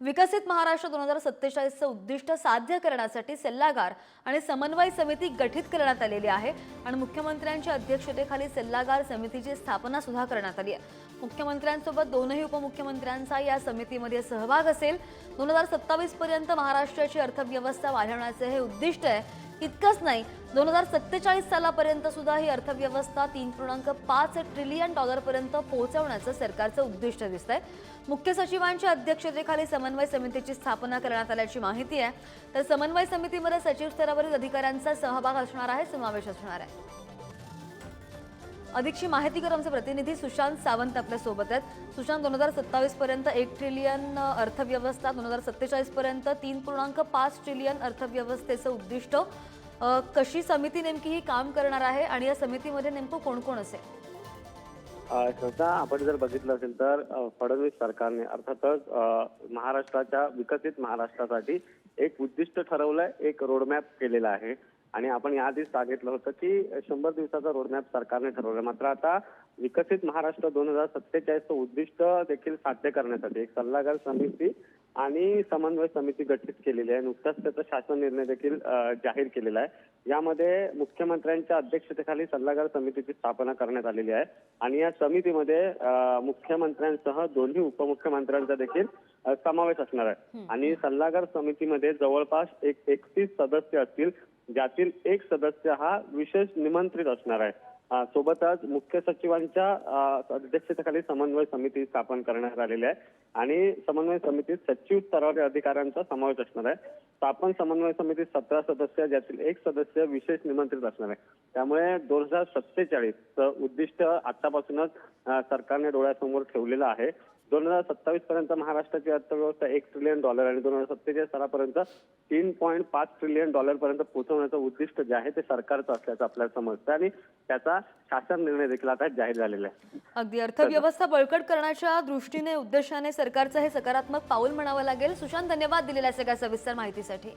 विकसित महाराष्ट्र 2047चं उद्दिष्ट साध्य करण्यासाठी सल्लागार आणि समन्वय समिती गठीत करण्यात आलेली आहे आणि मुख्यमंत्र्यांच्या अध्यक्षतेखाली सल्लागार समितीची स्थापना सुद्धा करण्यात आली आहे। मुख्यमंत्र्यांसोबत दोनही उपमुख्यमंत्र्यांचा या समितीमध्ये सहभाग असेल। 2027 पर्यंत महाराष्ट्राची अर्थव्यवस्था वाढवण्याचे हे उद्दिष्ट आहे। इतकंच नाही, 2047 सालापर्यंत सुद्धा ही अर्थव्यवस्था 3.5 ट्रिलियन डॉलरपर्यंत पोहोचवण्याचं सरकारचं उद्दिष्ट दिसतंय। मुख्य सचिवांच्या अध्यक्षतेखाली समन्वय समितीची स्थापना करण्यात आल्याची माहिती आहे। तर समन्वय समितीमध्ये सचिव स्तरावरील अधिकाऱ्यांचा सहभाग असणार आहे, समावेश असणार आहे। अधिकची माहिती कर आमचे प्रतिनिधी सुशांत सावंत आपल्या सोबत आहेत। सुशांत, 2027 पर्यंत 1 ट्रिलियन अर्थव्यवस्था, 2047 पर्यंत 3.5 ट्रिलियन अर्थव्यवस्थेचं उद्दिष्ट, कशी समिती नेमकी ही काम करणार आहे आणि या समितीमध्ये नेमकं कोण कोण असेल? श्रद्धा, आपण जर बघितलं असेल तर फडणवीस सरकारने अर्थातच महाराष्ट्राच्या विकसित महाराष्ट्रासाठी एक उद्दिष्ट ठरवलंय, एक रोडमॅप केलेला आहे आणि आपण याआधीच सांगितलं होतं की 100 दिवसाचा रोडमॅप सरकारने ठरवला। मात्र आता विकसित महाराष्ट्र 2047चं उद्दिष्ट देखील साध्य करण्यासाठी एक सल्लागार समिती आणि समन्वय समिती गठीत केलेली आहे। नुकताच त्याचा शासन निर्णय देखील जाहीर केलेला आहे। यामध्ये मुख्यमंत्र्यांच्या अध्यक्षतेखाली सल्लागार समितीची स्थापना करण्यात आलेली आहे आणि या समितीमध्ये मुख्यमंत्र्यांसह दोन्ही उपमुख्यमंत्र्यांचा देखील समावेश असणार आहे आणि सल्लागार समितीमध्ये जवळपास 31 सदस्य असतील, ज्यातील एक सदस्य हा विशेष निमंत्रित असणार आहे। सोबतच मुख्य सचिवांच्या अध्यक्षतेखाली समन्वय समिती स्थापन करण्यात आलेली आहे आणि समन्वय समितीत सचिव स्तरावरील अधिकाऱ्यांचा समावेश असणार आहे। स्थापन समन्वय समितीत 17 सदस्य, ज्यातील एक सदस्य विशेष निमंत्रित असणार आहे। त्यामुळे 2047चं उद्दिष्ट आतापासूनच सरकारने डोळ्यासमोर ठेवलेलं आहे। 2027 पर्यंत महाराष्ट्राची अर्थव्यवस्था 1 ट्रिलियन डॉलर आणि 2047 सालापर्यंत 3.5 ट्रिलियन डॉलर पर्यंत पोहोचवण्याचं उद्दिष्ट जे आहे ते सरकारचं असल्याचं आपल्याला समजतं आणि त्याचा शासन निर्णय देखील आता जाहीर झालेला आहे। अगदी अर्थव्यवस्था बळकट करण्याच्या दृष्टीने उद्देशाने सरकारचं हे सकारात्मक पाऊल म्हणावं लागेल। सुशांत, धन्यवाद दिलेल्या सगळ्या सविस्तर माहितीसाठी।